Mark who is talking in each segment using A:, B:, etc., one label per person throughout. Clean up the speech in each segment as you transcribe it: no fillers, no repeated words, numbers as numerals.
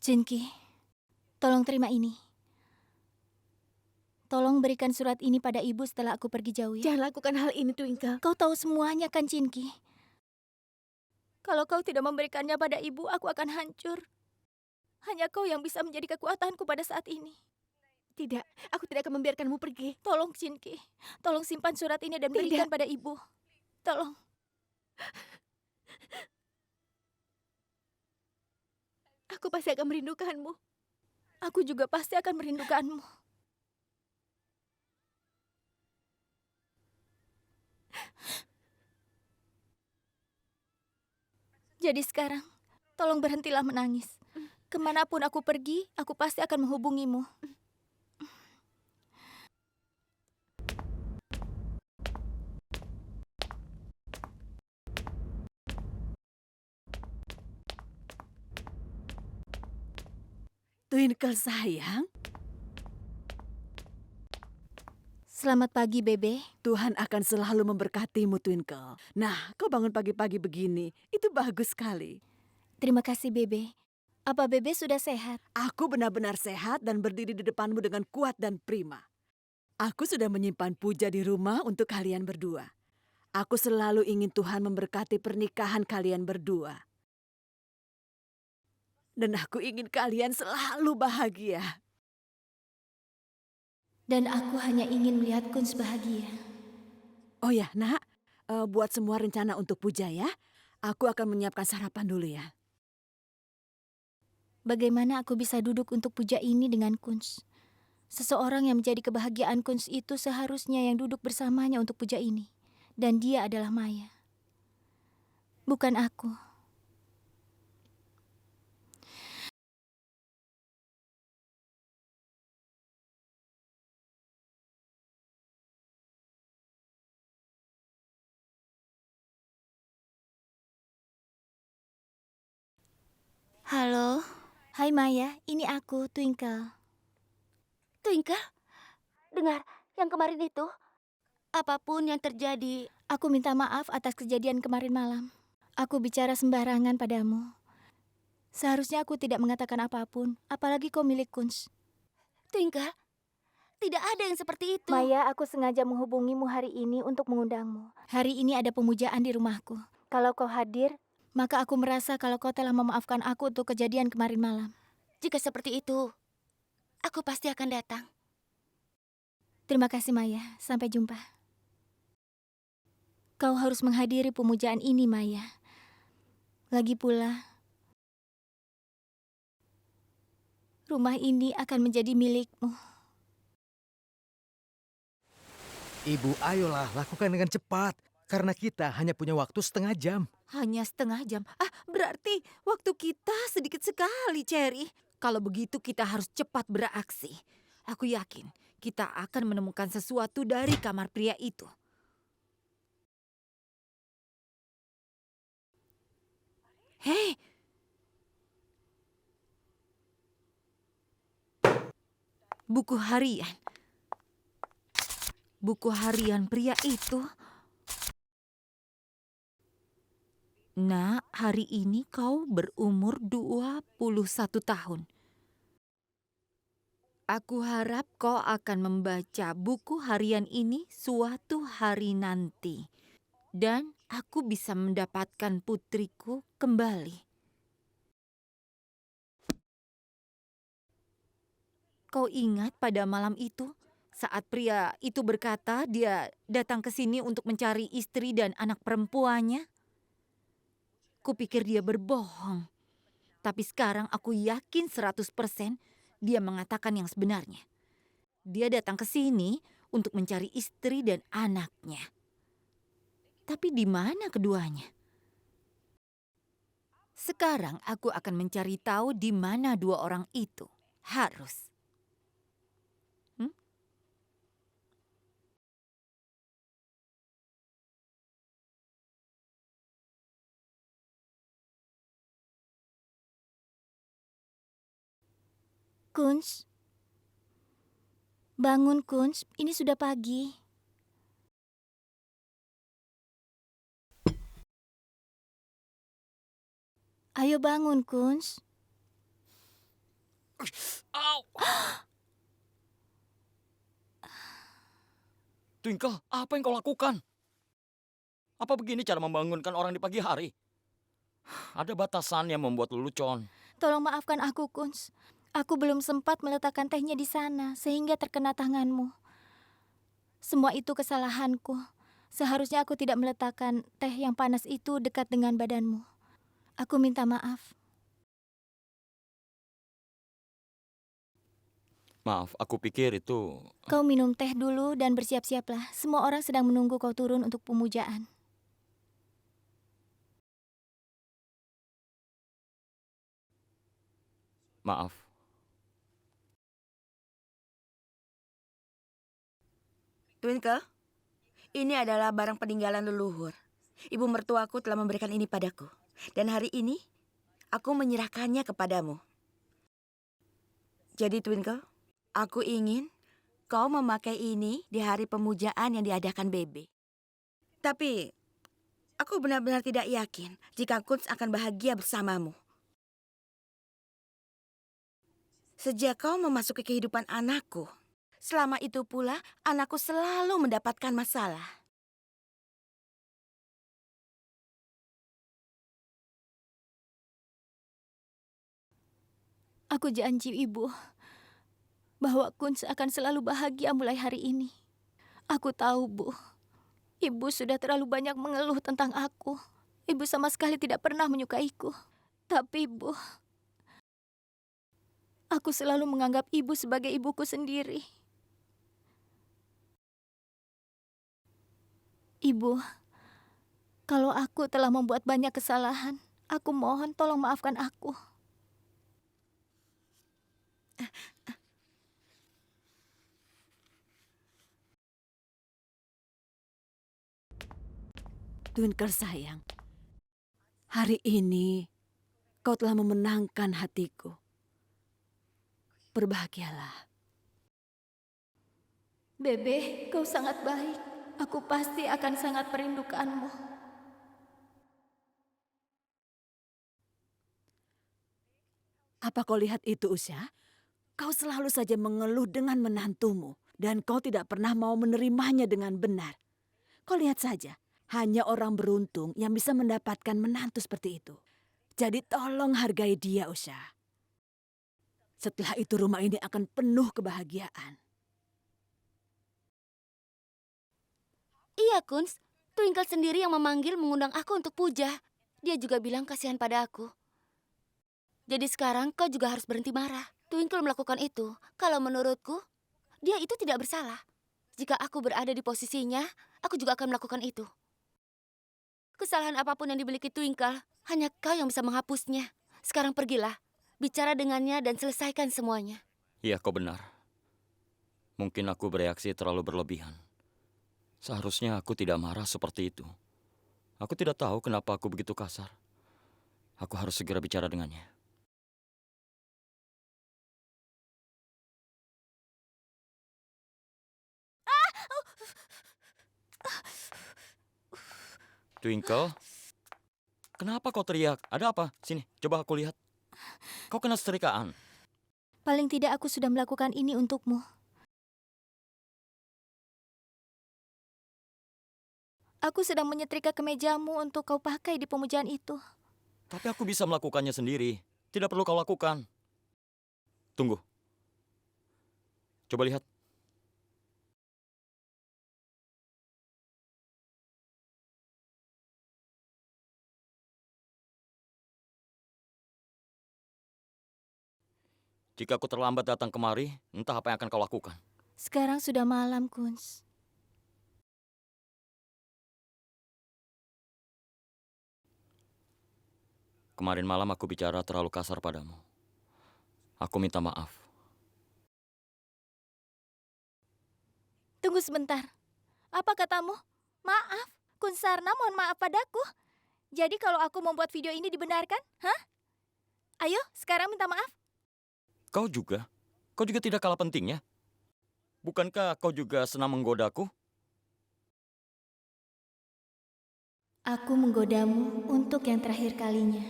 A: Jinki, tolong terima ini. Tolong berikan surat ini pada ibu setelah aku pergi jauh ya.
B: Jangan lakukan hal ini, Twinkle.
A: Kau tahu semuanya kan, Jinki? Kalau kau tidak memberikannya pada ibu, aku akan hancur. Hanya kau yang bisa menjadi kekuatanku pada saat ini.
B: Tidak, aku tidak akan membiarkanmu pergi.
A: Tolong, Jinki. Tolong simpan surat ini dan
B: Tidak.
A: berikan pada ibu. Tolong.
B: Aku pasti akan merindukanmu.
A: Aku juga pasti akan merindukanmu. Jadi sekarang, tolong berhentilah menangis. Kemanapun aku pergi, aku pasti akan menghubungimu.
B: Twinkle sayang,
A: Selamat pagi, Bebe.
B: Tuhan akan selalu memberkatimu, Twinkle. Nah, kau bangun pagi-pagi begini, itu bagus sekali.
A: Terima kasih, Bebe. Apa Bebe sudah sehat?
B: Aku benar-benar sehat dan berdiri di depanmu dengan kuat dan prima. Aku sudah menyimpan puja di rumah untuk kalian berdua. Aku selalu ingin Tuhan memberkati pernikahan kalian berdua. Dan aku ingin kalian selalu bahagia.
A: Dan aku hanya ingin melihat Kunz bahagia.
B: Oh ya, Nak, buat semua rencana untuk puja ya. Aku akan menyiapkan sarapan dulu ya.
A: Bagaimana aku bisa duduk untuk puja ini dengan Kunz? Seseorang yang menjadi kebahagiaan Kunz itu seharusnya yang duduk bersamanya untuk puja ini. Dan dia adalah Maya. Bukan aku.
C: Halo,
A: Hai Maya, ini aku, Twinkle.
C: Twinkle. Dengar, yang kemarin itu, apapun yang terjadi,
A: Aku minta maaf atas kejadian kemarin malam. Aku bicara sembarangan padamu. Seharusnya aku tidak mengatakan apapun, apalagi kau milik Kunz.
C: Twinkle, tidak ada yang seperti itu.
A: Maya, aku sengaja menghubungimu hari ini untuk mengundangmu. Hari ini ada pemujaan di rumahku. Kalau kau hadir, maka aku merasa kalau kau telah memaafkan aku untuk kejadian kemarin malam.
C: Jika seperti itu, aku pasti akan datang.
A: Terima kasih Maya, sampai jumpa. Kau harus menghadiri pemujaan ini Maya. Lagi pula, rumah ini akan menjadi milikmu.
D: Ibu, ayolah lakukan dengan cepat. Karena kita hanya punya waktu setengah jam.
E: Hanya setengah jam. Berarti waktu kita sedikit sekali, Cherry. Kalau begitu kita harus cepat beraksi. Aku yakin kita akan menemukan sesuatu dari kamar pria itu. Hei! Buku harian. Buku harian pria itu. Nak, hari ini kau berumur 21 tahun. Aku harap kau akan membaca buku harian ini suatu hari nanti. Dan aku bisa mendapatkan putriku kembali. Kau ingat pada malam itu? Saat pria itu berkata dia datang ke sini untuk mencari istri dan anak perempuannya? Kupikir dia berbohong. Tapi sekarang aku yakin 100% dia mengatakan yang sebenarnya. Dia datang ke sini untuk mencari istri dan anaknya. Tapi di mana keduanya? Sekarang aku akan mencari tahu di mana dua orang itu. Harus.
A: Kunz, bangun Kunz, ini sudah pagi. Ayo bangun Kunz.
F: Au! Twinkle, apa yang kau lakukan? Apa begini cara membangunkan orang di pagi hari? Ada batasan yang membuat lelucon.
A: Tolong maafkan aku, Kunz. Aku belum sempat meletakkan tehnya di sana sehingga terkena tanganmu. Semua itu kesalahanku. Seharusnya aku tidak meletakkan teh yang panas itu dekat dengan badanmu. Aku minta maaf.
F: Maaf, aku pikir itu...
A: Kau minum teh dulu dan bersiap-siaplah. Semua orang sedang menunggu kau turun untuk pemujaan.
F: Maaf.
C: Twinkle, ini adalah barang peninggalan leluhur. Ibu mertuaku telah memberikan ini padaku. Dan hari ini, aku menyerahkannya kepadamu. Jadi Twinkle, aku ingin kau memakai ini di hari pemujaan yang diadakan Bebe. Tapi, aku benar-benar tidak yakin jika Kunz akan bahagia bersamamu. Sejak kau memasuki kehidupan anakku, selama itu pula anakku selalu mendapatkan masalah.
A: Aku janji ibu bahwa Kunz akan selalu bahagia mulai hari ini. Aku tahu, Bu. Ibu sudah terlalu banyak mengeluh tentang aku. Ibu sama sekali tidak pernah menyukaiku. Tapi, Bu, aku selalu menganggap ibu sebagai ibuku sendiri. Ibu, kalau aku telah membuat banyak kesalahan, aku mohon tolong maafkan aku.
B: Twinkle sayang, hari ini kau telah memenangkan hatiku. Berbahagialah.
A: Bebe, kau sangat baik. Aku pasti akan sangat merindukanmu.
B: Apa kau lihat itu, Usha? Kau selalu saja mengeluh dengan menantumu. Dan kau tidak pernah mau menerimanya dengan benar. Kau lihat saja, hanya orang beruntung yang bisa mendapatkan menantu seperti itu. Jadi tolong hargai dia, Usha. Setelah itu rumah ini akan penuh kebahagiaan.
C: Iya, Kunz. Twinkle sendiri yang memanggil mengundang aku untuk puja. Dia juga bilang kasihan pada aku. Jadi sekarang kau juga harus berhenti marah. Twinkle melakukan itu. Kalau menurutku, dia itu tidak bersalah. Jika aku berada di posisinya, aku juga akan melakukan itu. Kesalahan apapun yang dimiliki Twinkle, hanya kau yang bisa menghapusnya. Sekarang pergilah, bicara dengannya dan selesaikan semuanya.
F: Iya, kau benar. Mungkin aku bereaksi terlalu berlebihan. Seharusnya aku tidak marah seperti itu. Aku tidak tahu kenapa aku begitu kasar. Aku harus segera bicara dengannya. Twinkle, kenapa kau teriak? Ada apa? Sini, coba aku lihat. Kau kena setrikaan.
A: Paling tidak aku sudah melakukan ini untukmu. Aku sedang menyetrika kemejamu untuk kau pakai di pemujaan itu.
F: Tapi aku bisa melakukannya sendiri. Tidak perlu kau lakukan. Tunggu. Coba lihat. Jika aku terlambat datang kemari, entah apa yang akan kau lakukan.
A: Sekarang sudah malam, Kunz.
F: Kemarin malam aku bicara terlalu kasar padamu. Aku minta maaf.
A: Tunggu sebentar. Apa katamu? Maaf, Kunsarna mohon maaf padaku. Jadi kalau aku membuat video ini dibenarkan? Hah? Ayo, sekarang minta maaf.
F: Kau juga? Kau juga tidak kalah pentingnya? Bukankah kau juga senang menggodaku?
A: Aku menggodamu untuk yang terakhir kalinya.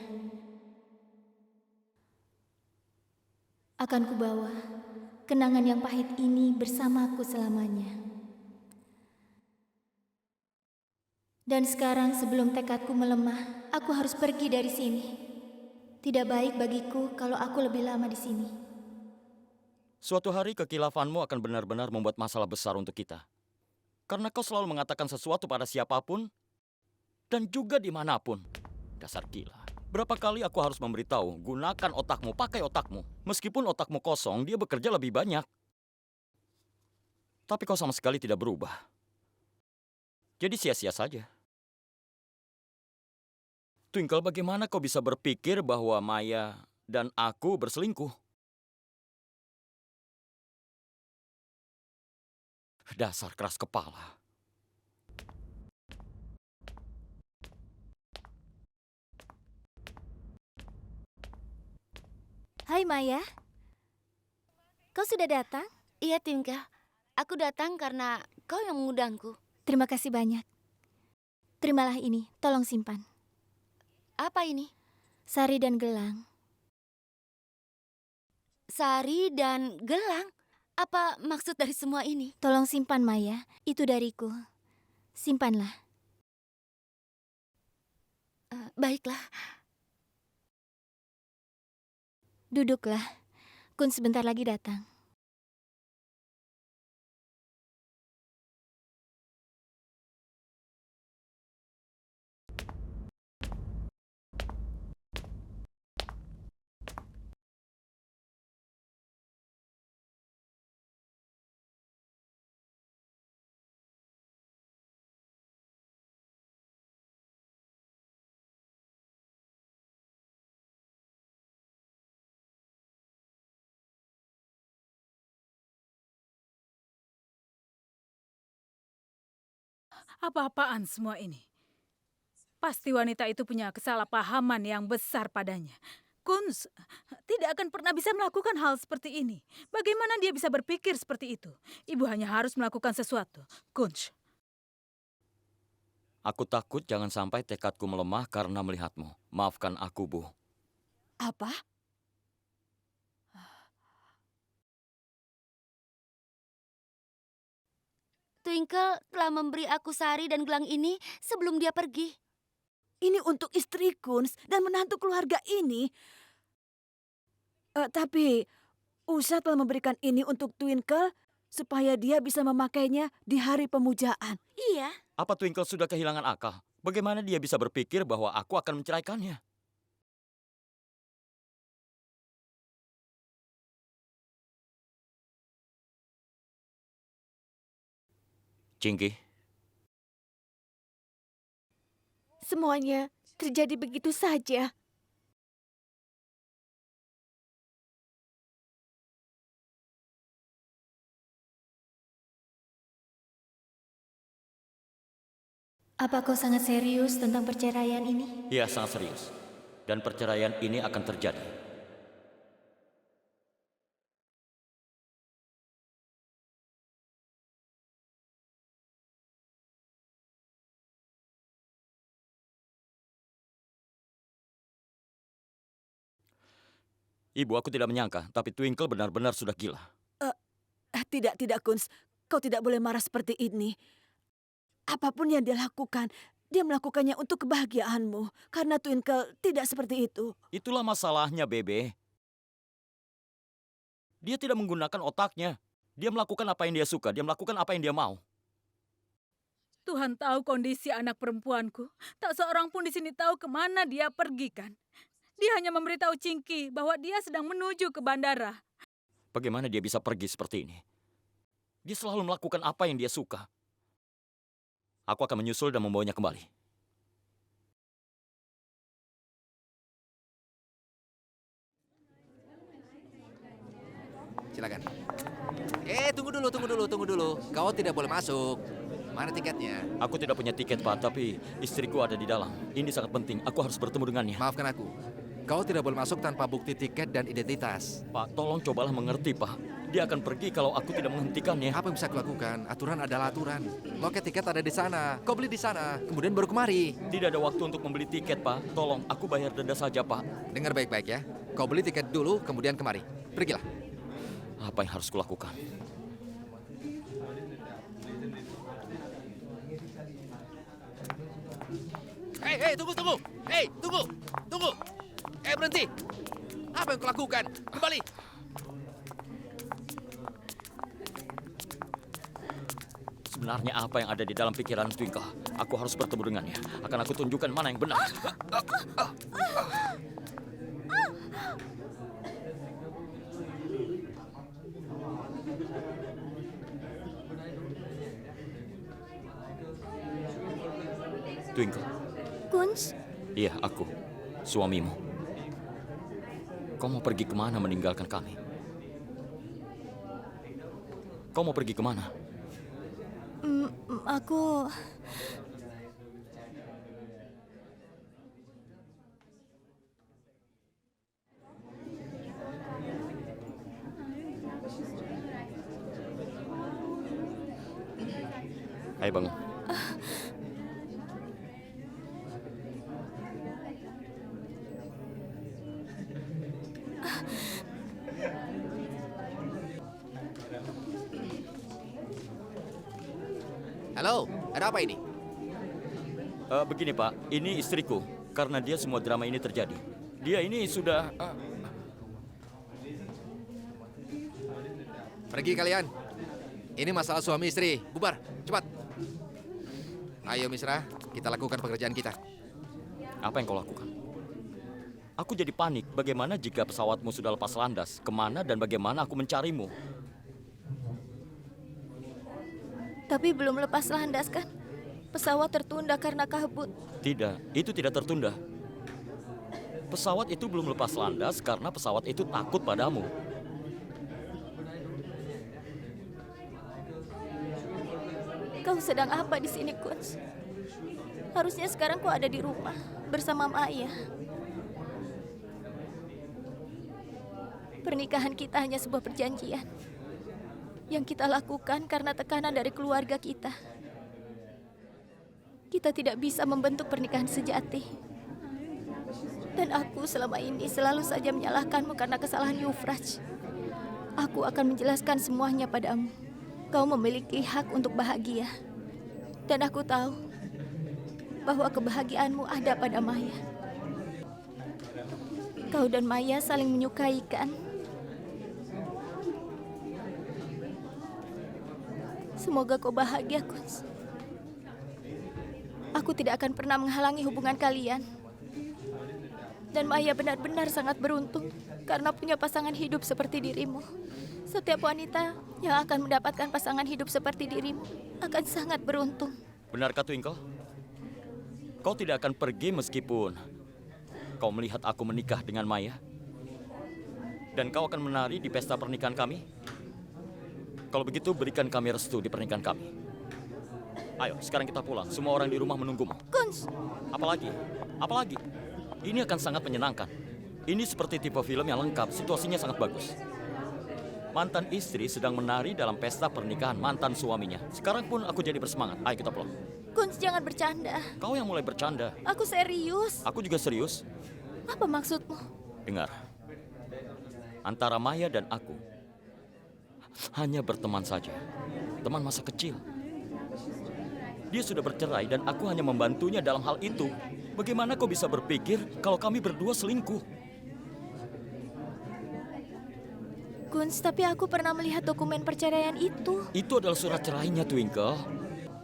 A: Akan kubawa kenangan yang pahit ini bersamaku selamanya. Dan sekarang sebelum tekadku melemah, aku harus pergi dari sini. Tidak baik bagiku kalau aku lebih lama di sini.
F: Suatu hari kekilafanmu akan benar-benar membuat masalah besar untuk kita. Karena kau selalu mengatakan sesuatu pada siapapun dan juga dimanapun. Dasar gila. Berapa kali aku harus memberitahu, gunakan otakmu, pakai otakmu. Meskipun otakmu kosong, dia bekerja lebih banyak. Tapi kau sama sekali tidak berubah. Jadi sia-sia saja. Twinkle, bagaimana kau bisa berpikir bahwa Maya dan aku berselingkuh? Dasar keras kepala.
A: Hai Maya, kau sudah datang?
C: Iya, Twinkle. Aku datang karena kau yang mengundangku.
A: Terima kasih banyak. Terimalah ini, tolong simpan.
C: Apa ini?
A: Sari dan gelang.
C: Sari dan gelang? Apa maksud dari semua ini?
A: Tolong simpan Maya, itu dariku. Simpanlah.
C: Baiklah.
A: Duduklah, Kun sebentar lagi datang.
G: Apa-apaan semua ini? Pasti wanita itu punya kesalahpahaman yang besar padanya. Kunz tidak akan pernah bisa melakukan hal seperti ini. Bagaimana dia bisa berpikir seperti itu? Ibu hanya harus melakukan sesuatu. Kunz,
F: Aku takut jangan sampai tekadku melemah karena melihatmu. Maafkan aku, Bu.
B: Apa?
C: Twinkle telah memberi aku sari dan gelang ini sebelum dia pergi.
B: Ini untuk istri Kunz dan menantu keluarga ini. Tapi Usha telah memberikan ini untuk Twinkle supaya dia bisa memakainya di hari pemujaan.
C: Iya.
F: Apa Twinkle sudah kehilangan akal? Bagaimana dia bisa berpikir bahwa aku akan menceraikannya? Cinggi,
A: Semuanya terjadi begitu saja. Apa kau sangat serius tentang perceraian ini?
F: ya sangat serius. Dan perceraian ini akan terjadi. Ibu, aku tidak menyangka, tapi Twinkle benar-benar sudah gila.
B: Tidak, Kunz. Kau tidak boleh marah seperti ini. Apapun yang dia lakukan, dia melakukannya untuk kebahagiaanmu. Karena Twinkle tidak seperti itu.
F: Itulah masalahnya, Bebe. Dia tidak menggunakan otaknya. Dia melakukan apa yang dia suka, dia melakukan apa yang dia mau.
G: Tuhan tahu kondisi anak perempuanku. Tak seorang pun di sini tahu kemana dia pergi kan. Dia hanya memberitahu Cingki bahwa dia sedang menuju ke bandara.
F: Bagaimana dia bisa pergi seperti ini? Dia selalu melakukan apa yang dia suka. Aku akan menyusul dan membawanya kembali.
H: Silakan. Tunggu dulu. Kau tidak boleh masuk. Mana tiketnya?
F: Aku tidak punya tiket, Pak, tapi istriku ada di dalam. Ini sangat penting, aku harus bertemu dengannya.
H: Maafkan aku. Kau tidak boleh masuk tanpa bukti tiket dan identitas.
F: Pak, tolong cobalah mengerti, Pak. Dia akan pergi kalau aku tidak menghentikannya.
H: Apa yang bisa kulakukan? Aturan adalah aturan. Loket tiket ada di sana. Kau beli di sana, kemudian baru kemari.
F: Tidak ada waktu untuk membeli tiket, Pak. Tolong, aku bayar denda saja, Pak.
H: Dengar baik-baik ya. Kau beli tiket dulu, kemudian kemari. Pergilah.
F: Apa yang harus kulakukan?
H: Hei, tunggu. Hei, tunggu. Berhenti. Apa yang kau lakukan? Kembali.
F: Sebenarnya apa yang ada di dalam pikiran Twinkle? Aku harus bertemu dengannya. Akan aku tunjukkan mana yang benar. Twinkle.
A: Kunz,
F: Iya, aku. Suamimu. Kau mau pergi kemana meninggalkan kami? Kau mau pergi kemana?
A: aku...
F: Ayo bangun.
H: Halo, ada apa ini?
F: Begini Pak, ini istriku. Karena dia semua drama ini terjadi. Dia ini sudah...
H: Pergi kalian. Ini masalah suami istri. Bubar, cepat. Ayo Misra, kita lakukan pekerjaan kita.
F: Apa yang kau lakukan? Aku jadi panik. Bagaimana jika pesawatmu sudah lepas landas? Kemana dan bagaimana aku mencarimu?
A: Tapi belum lepas landas kan? Pesawat tertunda karena kabut.
F: Tidak, itu tidak tertunda. Pesawat itu belum lepas landas karena pesawat itu takut padamu.
A: Kau sedang apa di sini, Kunz? Harusnya sekarang kau ada di rumah bersama Maya. Pernikahan kita hanya sebuah perjanjian yang kita lakukan karena tekanan dari keluarga kita. Kita tidak bisa membentuk pernikahan sejati. Dan aku selama ini selalu saja menyalahkanmu karena kesalahan Yufraj. Aku akan menjelaskan semuanya padamu. Kau memiliki hak untuk bahagia. Dan aku tahu bahwa kebahagiaanmu ada pada Maya. Kau dan Maya saling menyukai, kan? Semoga kau bahagia, Kunz. Aku tidak akan pernah menghalangi hubungan kalian. Dan Maya benar-benar sangat beruntung karena punya pasangan hidup seperti dirimu. Setiap wanita yang akan mendapatkan pasangan hidup seperti dirimu akan sangat beruntung.
F: Benarkah Twinkle? Kau tidak akan pergi meskipun kau melihat aku menikah dengan Maya? Dan kau akan menari di pesta pernikahan kami? Kalau begitu, berikan kami restu di pernikahan kami. Ayo, sekarang kita pulang. Semua orang di rumah menunggumu.
A: Kunz!
F: Apalagi? Apalagi? Ini akan sangat menyenangkan. Ini seperti tipe film yang lengkap. Situasinya sangat bagus. Mantan istri sedang menari dalam pesta pernikahan mantan suaminya. Sekarang pun aku jadi bersemangat. Ayo kita pulang.
A: Kunz, jangan bercanda.
F: Kau yang mulai bercanda.
A: Aku serius.
F: Aku juga serius.
A: Apa maksudmu?
F: Dengar. Antara Maya dan aku hanya berteman saja. Teman masa kecil. Dia sudah bercerai dan aku hanya membantunya dalam hal itu. Bagaimana kau bisa berpikir kalau kami berdua selingkuh?
A: Kunz, tapi aku pernah melihat dokumen perceraian itu.
F: Itu adalah surat cerainya, Twinkle.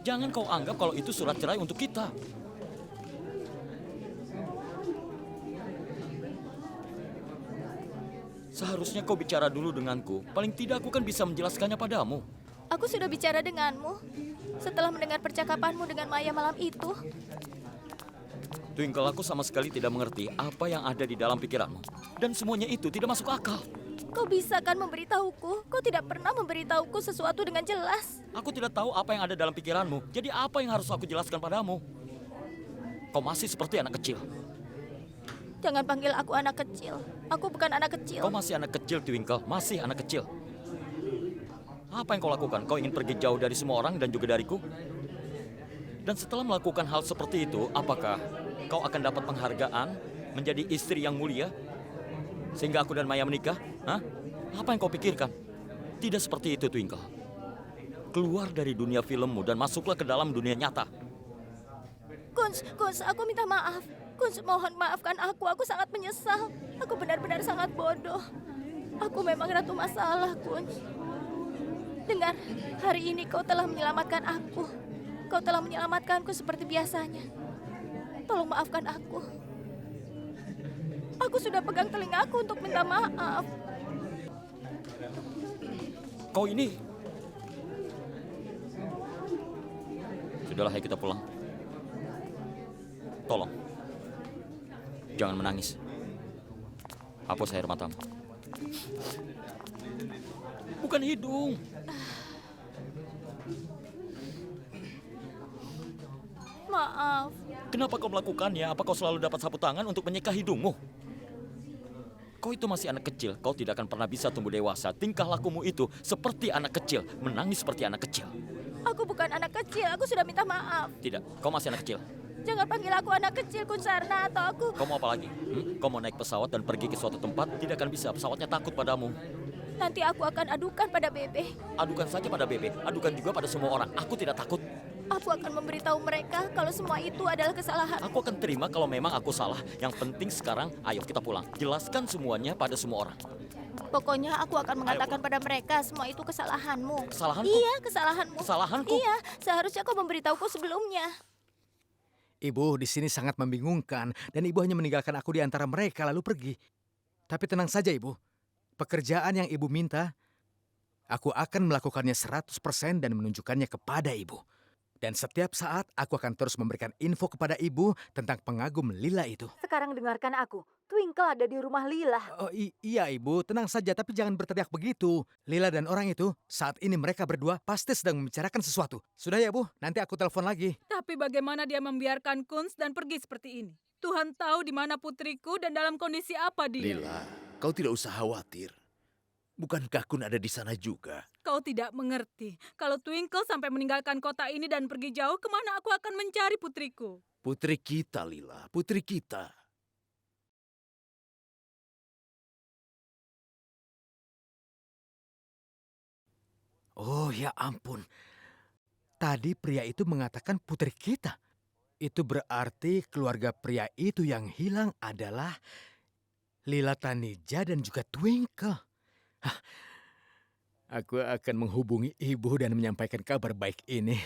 F: Jangan kau anggap kalau itu surat cerai untuk kita. Seharusnya kau bicara dulu denganku. Paling tidak aku kan bisa menjelaskannya padamu.
A: Aku sudah bicara denganmu setelah mendengar percakapanmu dengan Maya malam itu.
F: Twinkle, aku sama sekali tidak mengerti apa yang ada di dalam pikiranmu. Dan semuanya itu tidak masuk akal.
A: Kau bisa kan memberitahuku? Kau tidak pernah memberitahuku sesuatu dengan jelas.
F: Aku tidak tahu apa yang ada dalam pikiranmu. Jadi apa yang harus aku jelaskan padamu? Kau masih seperti anak kecil.
A: Jangan panggil aku anak kecil. Aku bukan anak kecil.
F: Kau masih anak kecil, Twinkle. Masih anak kecil. Apa yang kau lakukan? Kau ingin pergi jauh dari semua orang dan juga dariku? Dan setelah melakukan hal seperti itu, apakah kau akan dapat penghargaan menjadi istri yang mulia? Sehingga aku dan Maya menikah? Hah? Apa yang kau pikirkan? Tidak seperti itu, Twinkle. Keluar dari dunia filmmu dan masuklah ke dalam dunia nyata.
A: Kunz, aku minta maaf. Kunz, mohon maafkan aku. Aku sangat menyesal. Aku benar-benar sangat bodoh. Aku memang ratu masalah, Kunz. Dengar, hari ini kau telah menyelamatkan aku. Kau telah menyelamatkanku seperti biasanya. Tolong maafkan aku. Aku sudah pegang telingaku untuk minta maaf.
F: Kau ini... Sudahlah, ayo kita pulang. Tolong. Jangan menangis. Hapus air matamu. Bukan hidung.
A: Maaf.
F: Kenapa kau melakukannya? Apa kau selalu dapat sapu tangan untuk menyeka hidungmu? Kau itu masih anak kecil. Kau tidak akan pernah bisa tumbuh dewasa. Tingkah lakumu itu seperti anak kecil. Menangis seperti anak kecil.
A: Aku bukan anak kecil. Aku sudah minta maaf.
F: Tidak, kau masih anak kecil.
A: Jangan panggil aku anak kecil, Kunsarna, atau aku...
F: Kau mau apa lagi? Kau mau naik pesawat dan pergi ke suatu tempat? Tidak akan bisa. Pesawatnya takut padamu.
A: Nanti aku akan adukan pada Bebe.
F: Adukan saja pada Bebe. Adukan juga pada semua orang. Aku tidak takut.
A: Aku akan memberitahu mereka kalau semua itu adalah kesalahan.
F: Aku akan terima kalau memang aku salah. Yang penting sekarang, ayo kita pulang. Jelaskan semuanya pada semua orang.
A: Pokoknya aku akan mengatakan pada mereka semua itu kesalahanmu.
F: Kesalahanku?
A: Iya, kesalahanmu.
F: Kesalahanku?
A: Iya, seharusnya kau memberitahuku sebelumnya.
D: Ibu di sini sangat membingungkan dan ibu hanya meninggalkan aku di antara mereka lalu pergi. Tapi tenang saja ibu, pekerjaan yang ibu minta, aku akan melakukannya 100% dan menunjukkannya kepada ibu. Dan setiap saat aku akan terus memberikan info kepada ibu tentang pengagum Lila itu.
E: Sekarang dengarkan aku. Twinkle ada di rumah Lila.
D: Oh iya ibu, tenang saja tapi jangan berteriak begitu. Lila dan orang itu, saat ini mereka berdua pasti sedang membicarakan sesuatu. Sudah ya bu, nanti aku telepon lagi.
G: Tapi bagaimana dia membiarkan Kunz dan pergi seperti ini? Tuhan tahu di mana putriku dan dalam kondisi apa dia.
I: Lila, kau tidak usah khawatir. Bukankah Kun ada di sana juga?
G: Kau tidak mengerti. Kalau Twinkle sampai meninggalkan kota ini dan pergi jauh, kemana aku akan mencari putriku?
I: Putri kita, Lila. Putri kita.
D: Oh ya ampun, tadi pria itu mengatakan putri kita. Itu berarti keluarga pria itu yang hilang adalah Lila Tanija dan juga Twinkle. Hah, aku akan menghubungi ibu dan menyampaikan kabar baik ini.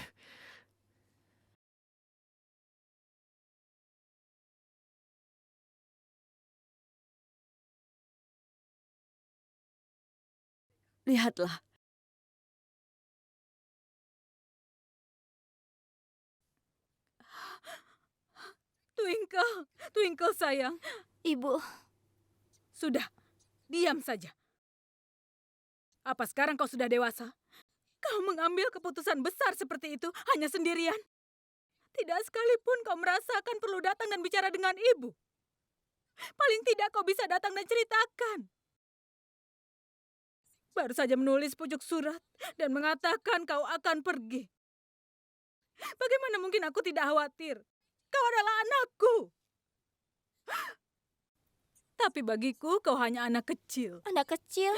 B: Lihatlah,
G: Twinkle, Twinkle sayang.
A: Ibu,
G: Sudah, diam saja. Apa sekarang kau sudah dewasa? Kau mengambil keputusan besar seperti itu hanya sendirian? Tidak sekalipun kau merasakan perlu datang dan bicara dengan ibu. Paling tidak kau bisa datang dan ceritakan. Baru saja menulis pucuk surat dan mengatakan kau akan pergi. Bagaimana mungkin aku tidak khawatir? Kau adalah anakku. Tapi bagiku kau hanya anak kecil.
A: anak kecil.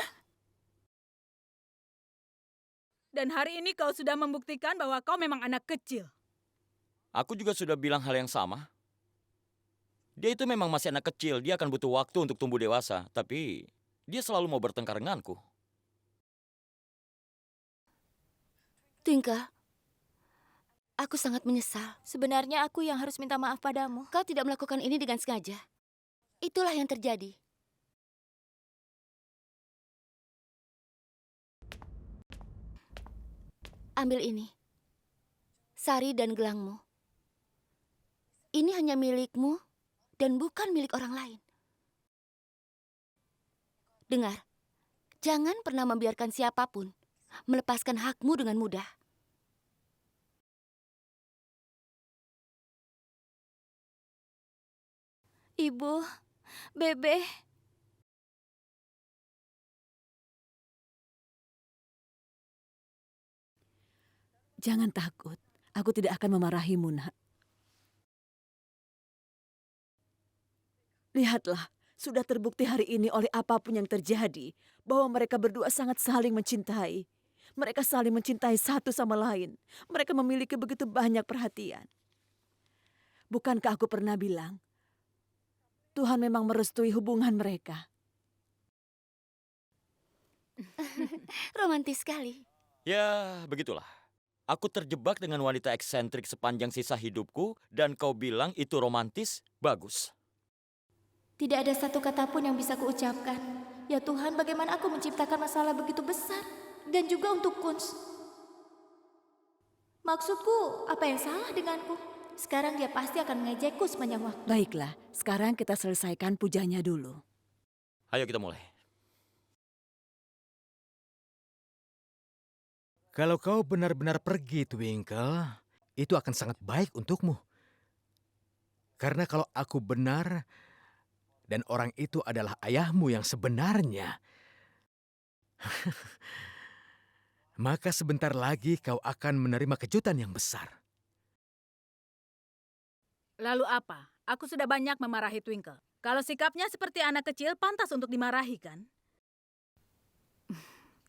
G: Dan hari ini kau sudah membuktikan bahwa kau memang anak kecil.
F: Aku juga sudah bilang hal yang sama. Dia itu memang masih anak kecil. Dia akan butuh waktu untuk tumbuh dewasa. Tapi dia selalu mau bertengkar denganku.
C: Twinkle, aku sangat menyesal.
A: Sebenarnya aku yang harus minta maaf padamu.
C: Kau tidak melakukan ini dengan sengaja. Itulah yang terjadi. Ambil ini. Sari dan gelangmu. Ini hanya milikmu dan bukan milik orang lain. Dengar, jangan pernah membiarkan siapapun melepaskan hakmu dengan mudah.
A: Ibu, Bebe,
B: jangan takut. Aku tidak akan memarahimu, nak. Lihatlah, Sudah terbukti hari ini oleh apapun yang terjadi bahwa mereka berdua sangat saling mencintai. Mereka saling mencintai satu sama lain. Mereka memiliki begitu banyak perhatian. Bukankah aku pernah bilang, Tuhan memang merestui hubungan mereka.
C: Romantis sekali.
F: Ya, begitulah. Aku terjebak dengan wanita eksentrik sepanjang sisa hidupku dan kau bilang itu romantis? Bagus.
A: Tidak ada satu kata pun yang bisa kuucapkan. Ya Tuhan, bagaimana aku menciptakan masalah begitu besar? Dan juga untuk Kunz. Maksudku, apa yang salah denganku? Sekarang dia pasti akan mengejekku sepanjang waktu.
B: Baiklah, sekarang kita selesaikan pujanya dulu.
F: Ayo kita mulai.
D: Kalau kau benar-benar pergi, Twinkle, itu akan sangat baik untukmu. Karena kalau aku benar dan orang itu adalah ayahmu yang sebenarnya, maka sebentar lagi kau akan menerima kejutan yang besar.
G: Lalu apa? Aku sudah banyak memarahi Twinkle. Kalau sikapnya seperti anak kecil, pantas untuk dimarahi, kan?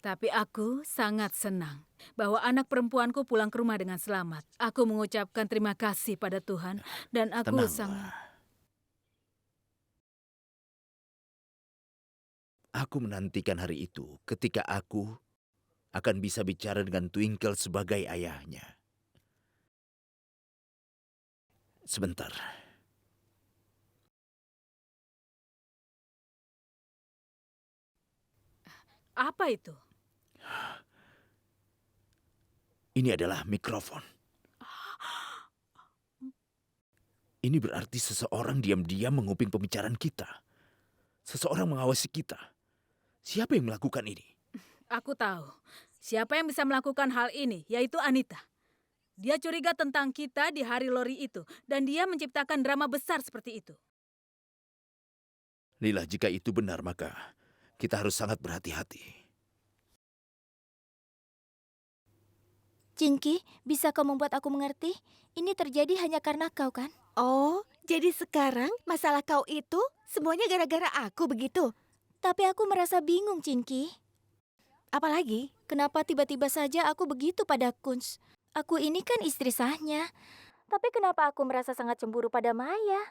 G: Tapi aku sangat senang bahwa anak perempuanku pulang ke rumah dengan selamat. Aku mengucapkan terima kasih pada Tuhan dan aku
I: Tenanglah.
G: sangat...
I: Aku menantikan hari itu ketika aku akan bisa bicara dengan Twinkle sebagai ayahnya. Sebentar.
G: Apa itu?
I: Ini adalah mikrofon. Ini berarti seseorang diam-diam menguping pembicaraan kita. Seseorang mengawasi kita. Siapa yang melakukan ini?
G: Aku tahu. Siapa yang bisa melakukan hal ini, yaitu Anita. Dia curiga tentang kita di hari Lori itu, dan dia menciptakan drama besar seperti itu.
I: Lila, jika itu benar maka kita harus sangat berhati-hati.
A: Cinki, bisa kau membuat aku mengerti? Ini terjadi hanya karena kau, kan?
J: Oh, jadi sekarang masalah kau itu semuanya gara-gara aku begitu?
A: Tapi aku merasa bingung, Cinki.
J: Apalagi?
A: Kenapa tiba-tiba saja aku begitu pada Kunz? Aku ini kan istri sahnya. Tapi kenapa aku merasa sangat cemburu pada Maya?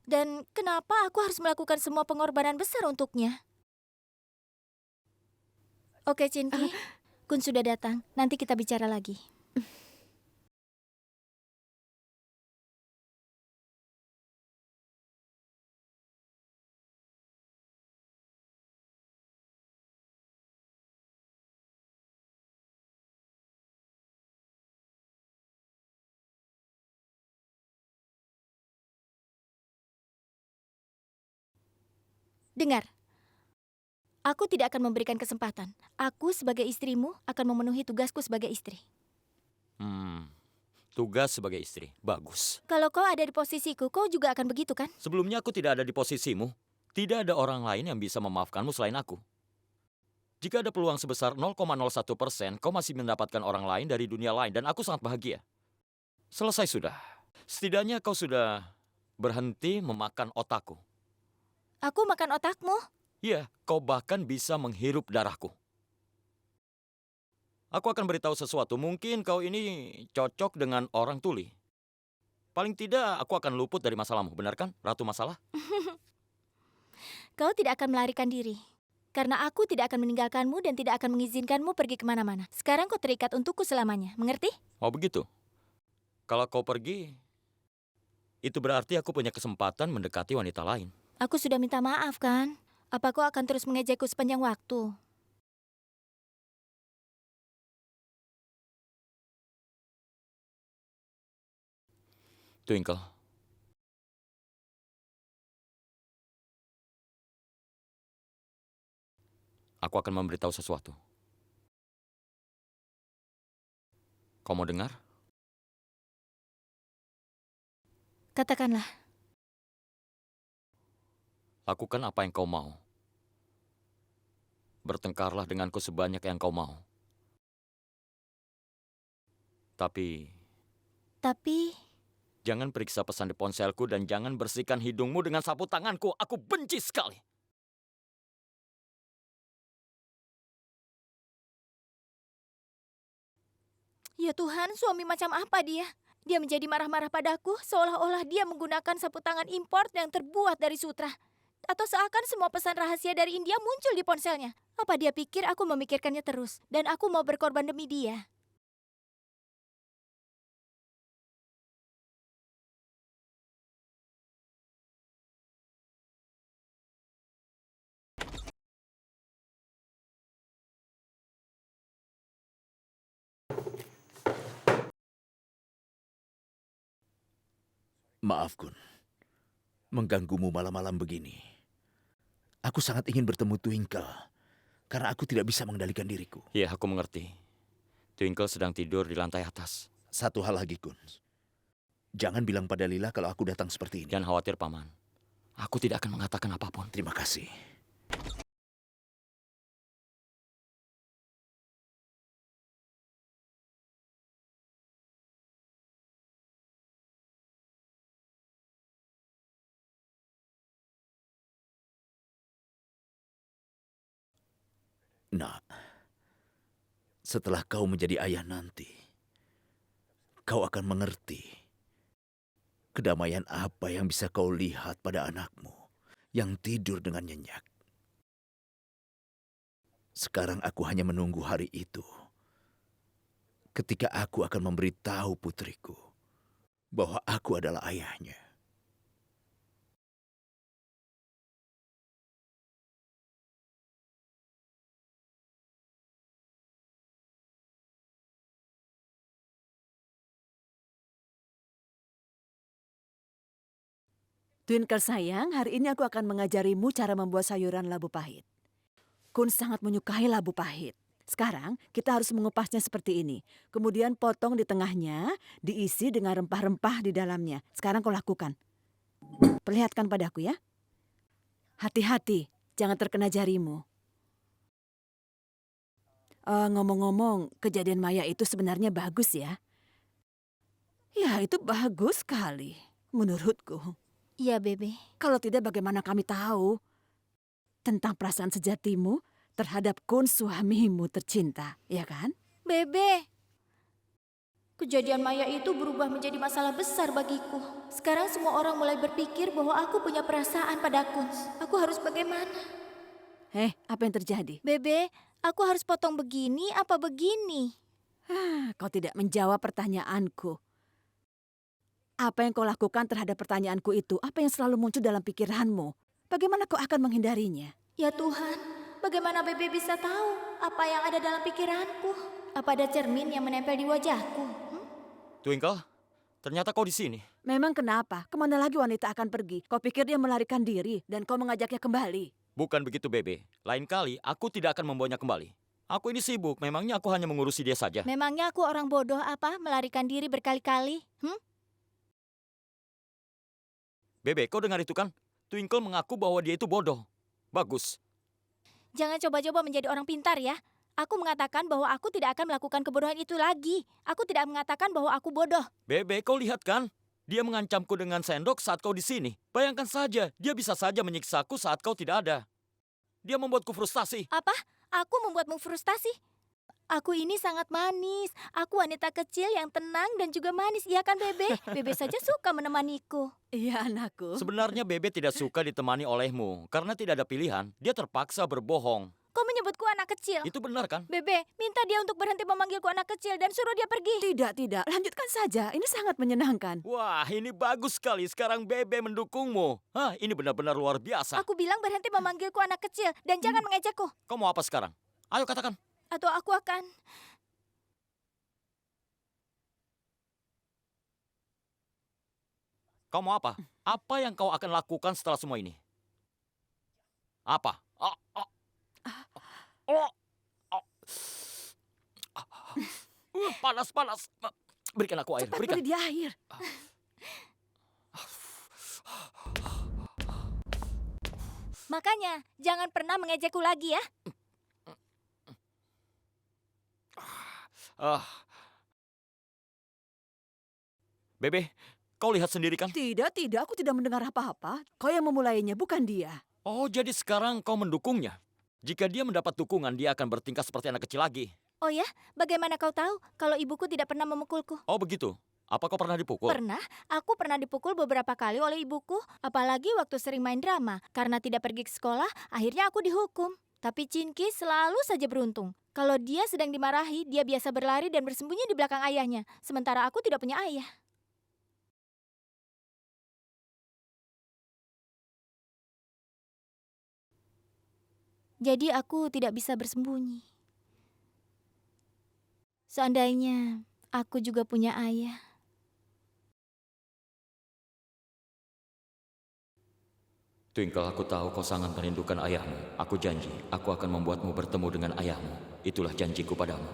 A: Dan kenapa aku harus melakukan semua pengorbanan besar untuknya? Oke, Cinki. Kunz sudah datang. Nanti kita bicara lagi. Dengar, aku tidak akan memberikan kesempatan. Aku sebagai istrimu akan memenuhi tugasku sebagai istri.
F: Tugas sebagai istri. Bagus.
A: Kalau kau ada di posisiku, kau juga akan begitu, kan?
F: Sebelumnya aku tidak ada di posisimu. Tidak ada orang lain yang bisa memaafkanmu selain aku. Jika ada peluang sebesar 0,01%, kau masih mendapatkan orang lain dari dunia lain dan aku sangat bahagia. Selesai sudah. Setidaknya kau sudah berhenti memakan otakku.
A: Aku makan otakmu.
F: Ya, kau bahkan bisa menghirup darahku. Aku akan beritahu sesuatu. Mungkin kau ini cocok dengan orang tuli. Paling tidak aku akan luput dari masalahmu, benar kan, Ratu Masalah?
A: Kau tidak akan melarikan diri. Karena aku tidak akan meninggalkanmu dan tidak akan mengizinkanmu pergi kemana-mana. Sekarang kau terikat untukku selamanya. Mengerti?
F: Oh begitu. Kalau kau pergi, itu berarti aku punya kesempatan mendekati wanita lain.
A: Aku sudah minta maaf, kan? Apa kau akan terus mengejekku sepanjang waktu?
F: Twinkle. Aku akan memberitahu sesuatu. Kau mau dengar?
A: Katakanlah.
F: Lakukan apa yang kau mau. Bertengkarlah denganku sebanyak yang kau mau. Tapi
A: Tapi
F: Jangan periksa pesan di ponselku dan jangan bersihkan hidungmu dengan sapu tanganku. Aku benci sekali.
A: Ya Tuhan, suami macam apa dia? Dia menjadi marah-marah padaku seolah-olah dia menggunakan sapu tangan impor yang terbuat dari sutra. Atau seakan semua pesan rahasia dari India muncul di ponselnya. Apa dia pikir aku memikirkannya terus dan aku mau berkorban demi dia?
I: Maaf, Kun. Mengganggumu malam-malam begini. Aku sangat ingin bertemu Twinkle, karena aku tidak bisa mengendalikan diriku.
F: Ya, aku mengerti. Twinkle sedang tidur di lantai atas.
I: Satu hal lagi, Kun. Jangan bilang pada Lila kalau aku datang seperti ini.
F: Jangan khawatir, Paman. Aku tidak akan mengatakan apapun.
I: Terima kasih. Nak, setelah kau menjadi ayah nanti, kau akan mengerti kedamaian apa yang bisa kau lihat pada anakmu yang tidur dengan nyenyak. Sekarang aku hanya menunggu hari itu, ketika aku akan memberitahu putriku bahwa aku adalah ayahnya.
B: Twinkle sayang, hari ini aku akan mengajarimu cara membuat sayuran labu pahit. Kun sangat menyukai labu pahit. Sekarang kita harus mengupasnya seperti ini. Kemudian potong di tengahnya, diisi dengan rempah-rempah di dalamnya. Sekarang kau lakukan. Perlihatkan padaku ya. Hati-hati, jangan terkena jarimu. Ngomong-ngomong, kejadian Maya itu sebenarnya bagus ya. Ya, itu bagus sekali menurutku.
A: Iya, Bebe.
B: Kalau tidak bagaimana kami tahu tentang perasaan sejatimu terhadap Kun suamimu tercinta, ya kan?
A: Bebe. Kejadian Maya itu berubah menjadi masalah besar bagiku. Sekarang semua orang mulai berpikir bahwa aku punya perasaan pada Kuns. Aku harus bagaimana?
B: Apa yang terjadi?
A: Bebe, aku harus potong begini apa begini?
B: Kau tidak menjawab pertanyaanku. Apa yang kau lakukan terhadap pertanyaanku itu? Apa yang selalu muncul dalam pikiranmu? Bagaimana kau akan menghindarinya?
A: Ya Tuhan, bagaimana Bebe bisa tahu apa yang ada dalam pikiranku? Apa ada cermin yang menempel di wajahku?
F: Twinkle, ternyata kau di sini.
B: Memang kenapa? Kemana lagi wanita akan pergi? Kau pikir dia melarikan diri dan kau mengajaknya kembali?
F: Bukan begitu, Bebe. Lain kali, aku tidak akan membawanya kembali. Aku ini sibuk, memangnya aku hanya mengurusi dia saja.
A: Memangnya aku orang bodoh apa melarikan diri berkali-kali?
F: Bebe, kau dengar itu kan? Twinkle mengaku bahwa dia itu bodoh. Bagus.
A: Jangan coba-coba menjadi orang pintar ya. Aku mengatakan bahwa aku tidak akan melakukan kebodohan itu lagi. Aku tidak mengatakan bahwa aku bodoh.
F: Bebe, kau lihat kan? Dia mengancamku dengan sendok saat kau di sini. Bayangkan saja, dia bisa saja menyiksaku saat kau tidak ada. Dia membuatku frustasi.
A: Apa? Aku membuatmu frustasi? Aku ini sangat manis. Aku wanita kecil yang tenang dan juga manis. Iya kan, Bebe? Bebe saja suka menemaniku.
B: Iya, anakku.
F: Sebenarnya Bebe tidak suka ditemani olehmu. Karena tidak ada pilihan, dia terpaksa berbohong.
A: Kau menyebutku anak kecil.
F: Itu benar kan?
A: Bebe, minta dia untuk berhenti memanggilku anak kecil dan suruh dia pergi.
B: Tidak. Lanjutkan saja. Ini sangat menyenangkan.
F: Wah, ini bagus sekali. Sekarang Bebe mendukungmu. Hah, ini benar-benar luar biasa.
A: Aku bilang berhenti memanggilku anak kecil dan jangan mengejekku.
F: Kau mau apa sekarang? Ayo katakan.
A: Atau aku akan...
F: Kau mau apa? Apa yang kau akan lakukan setelah semua ini? Apa? Panas. Berikan aku air.
B: Cepat
F: Berikan.
B: beri dia air.
A: Makanya, jangan pernah mengejekku lagi ya.
F: Bebe, Kau lihat sendiri kan?
B: Tidak, aku tidak mendengar apa-apa. Kau yang memulainya, bukan dia.
F: Oh, jadi sekarang kau mendukungnya. Jika dia mendapat dukungan, dia akan bertingkah seperti anak kecil lagi.
A: Oh ya, bagaimana kau tahu kalau ibuku tidak pernah memukulku?
F: Oh, begitu. Apa kau pernah dipukul?
A: Pernah, aku pernah dipukul beberapa kali oleh ibuku. Apalagi waktu sering main drama. Karena tidak pergi ke sekolah, akhirnya aku dihukum. Tapi Chinky selalu saja beruntung. Kalau dia sedang dimarahi, dia biasa berlari dan bersembunyi di belakang ayahnya. Sementara aku tidak punya ayah. Jadi aku tidak bisa bersembunyi. Seandainya aku juga punya ayah.
F: Twinkle, aku tahu kau sangat merindukan ayahmu. Aku janji, aku akan membuatmu bertemu dengan ayahmu. Itulah janjiku padamu.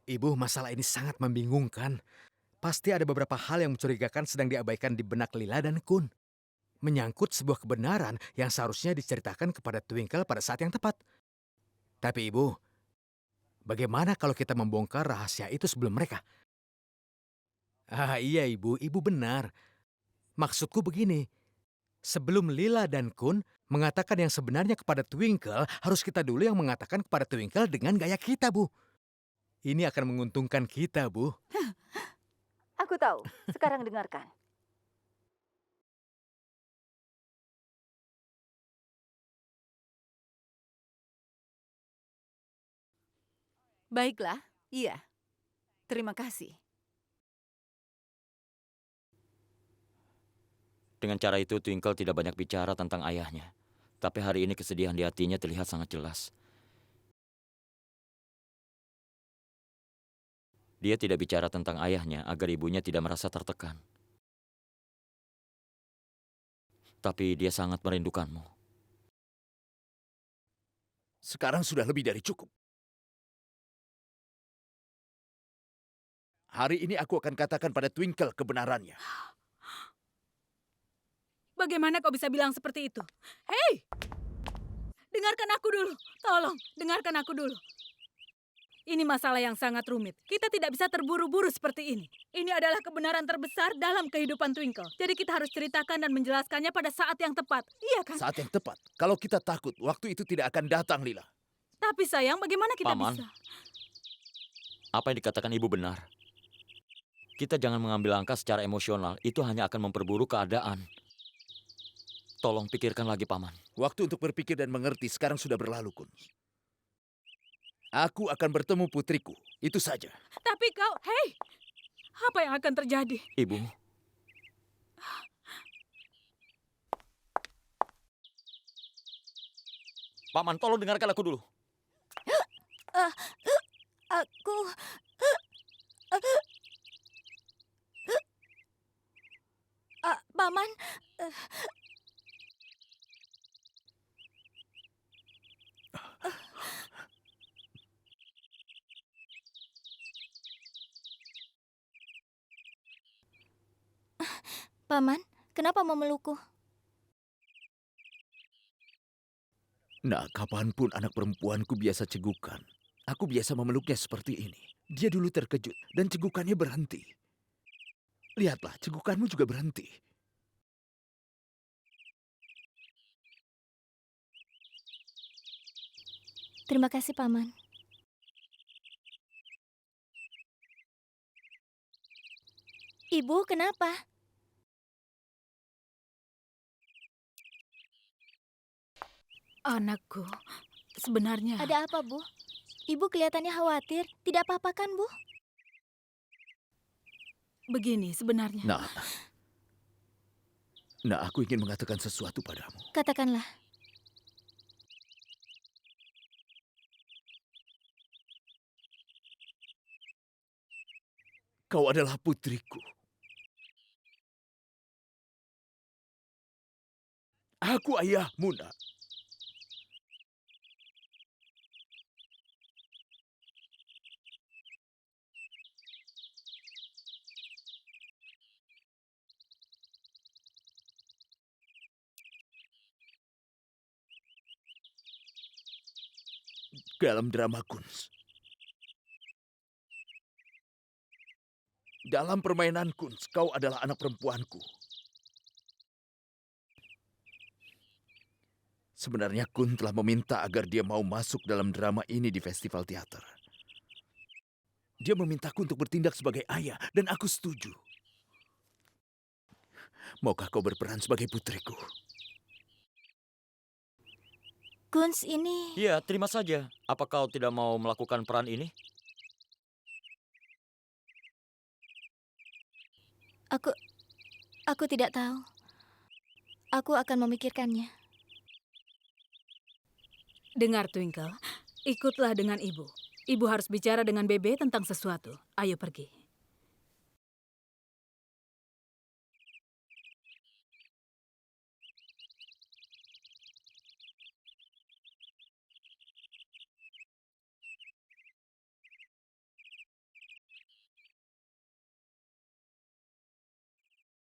D: Ibu, masalah ini sangat membingungkan. Pasti ada beberapa hal yang mencurigakan sedang diabaikan di benak Lila dan Kun. Menyangkut sebuah kebenaran yang seharusnya diceritakan kepada Twinkle pada saat yang tepat. Tapi Ibu, bagaimana kalau kita membongkar rahasia itu sebelum mereka? Ah iya Ibu, Ibu benar. Maksudku begini, sebelum Lila dan Kun mengatakan yang sebenarnya kepada Twinkle, harus kita dulu yang mengatakan kepada Twinkle dengan gaya kita, Bu. Ini akan menguntungkan kita, Bu.
E: Aku tahu. Sekarang dengarkan. Baiklah, iya. Terima kasih.
F: Dengan cara itu, Twinkle tidak banyak bicara tentang ayahnya. Tapi hari ini kesedihan di hatinya terlihat sangat jelas. Dia tidak bicara tentang ayahnya agar ibunya tidak merasa tertekan. Tapi dia sangat merindukanmu.
I: Sekarang sudah lebih dari cukup. Hari ini aku akan katakan pada Twinkle kebenarannya.
G: Bagaimana kau bisa bilang seperti itu? Hei! Dengarkan aku dulu. Tolong, dengarkan aku dulu. Ini masalah yang sangat rumit. Kita tidak bisa terburu-buru seperti ini. Ini adalah kebenaran terbesar dalam kehidupan Twinkle. Jadi kita harus ceritakan dan menjelaskannya pada saat yang tepat. Iya kan?
I: Saat yang tepat. Kalau kita takut, waktu itu tidak akan datang, Lila.
G: Tapi sayang, bagaimana kita
F: Paman.
G: bisa?
F: Apa yang dikatakan ibu benar. Kita jangan mengambil langkah secara emosional. Itu hanya akan memperburuk keadaan. Tolong pikirkan lagi, Paman.
I: Waktu untuk berpikir dan mengerti sekarang sudah berlalu, Kun. Aku akan bertemu putriku. Itu saja.
G: Tapi kau, hei! Apa yang akan terjadi?
F: Ibu, Paman, tolong dengarkan aku dulu.
A: Aku... Paman, Paman, kenapa memelukku?
I: Nah, kapanpun anak perempuanku biasa cegukan. Aku biasa memeluknya seperti ini. Dia dulu terkejut dan cegukannya berhenti. Lihatlah, cegukanmu juga berhenti.
A: Terima kasih, Paman. Ibu, kenapa?
G: Anakku, sebenarnya...
A: Ada apa, Bu? Ibu kelihatannya khawatir. Tidak apa-apa kan, Bu?
G: Begini sebenarnya.
I: Nah, aku ingin mengatakan sesuatu padamu.
A: Katakanlah.
I: Kau adalah putriku. Aku ayahmu, Nak. Dalam drama Kunz, dalam permainan Kunz, kau adalah anak perempuanku. Sebenarnya Kun telah meminta agar dia mau masuk dalam drama ini di festival teater. Dia memintaku untuk bertindak sebagai ayah, dan aku setuju. Maukah kau berperan sebagai putriku?
A: Kunz ini...
F: Iya, terima saja. Apa kau tidak mau melakukan peran ini?
A: Aku tidak tahu. Aku akan memikirkannya.
G: Dengar, Twinkle. Ikutlah dengan ibu. Ibu harus bicara dengan Bebe tentang sesuatu. Ayo pergi.